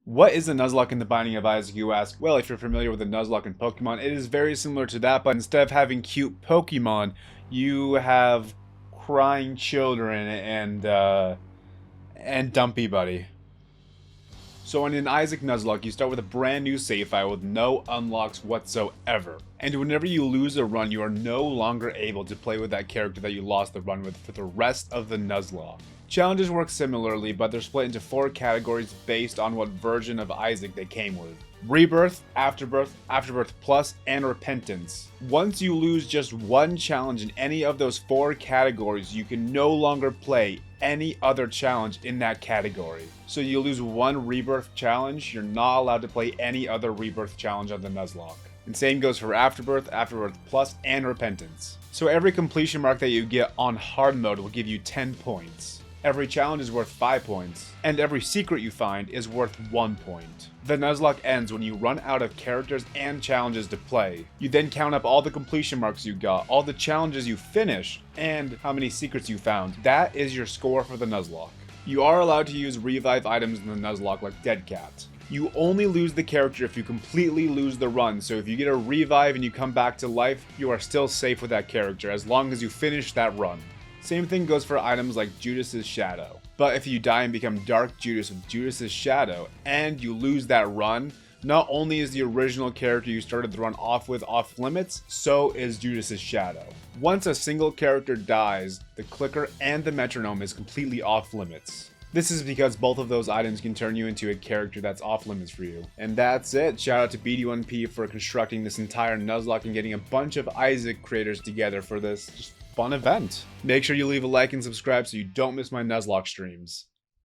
What is a Nuzlocke in the Binding of Isaac, you ask? Well, if you're familiar with the Nuzlocke in Pokemon, it is very similar to that, but instead of having cute Pokemon, you have crying children and Dumpy Buddy. So in an Isaac Nuzlocke, you start with a brand new save file with no unlocks whatsoever. And whenever you lose a run, you are no longer able to play with that character that you lost the run with for the rest of the Nuzlocke. Challenges work similarly, but they're split into 4 categories based on what version of Isaac they came with. Rebirth, Afterbirth, Afterbirth Plus, and Repentance. Once you lose just one challenge in any of those 4 categories, you can no longer play any other challenge in that category. So you lose one Rebirth challenge, you're not allowed to play any other Rebirth challenge on the Nuzlocke. And same goes for Afterbirth, Afterbirth Plus, and Repentance. So every completion mark that you get on hard mode will give you 10 points. Every challenge is worth 5 points, and every secret you find is worth 1 point. The Nuzlocke ends when you run out of characters and challenges to play. You then count up all the completion marks you got, all the challenges you finished, and how many secrets you found. That is your score for the Nuzlocke. You are allowed to use revive items in the Nuzlocke like Dead Cat. You only lose the character if you completely lose the run, so if you get a revive and you come back to life, you are still safe with that character as long as you finish that run. Same thing goes for items like Judas's Shadow. But if you die and become Dark Judas with Judas's Shadow, and you lose that run, not only is the original character you started the run off with off limits, so is Judas's Shadow. Once a single character dies, the clicker and the metronome is completely off limits. This is because both of those items can turn you into a character that's off limits for you. And that's it. Shout out to BD1P for constructing this entire Nuzlocke and getting a bunch of Isaac creators together for this just fun event. Make sure you leave a like and subscribe so you don't miss my Nuzlocke streams.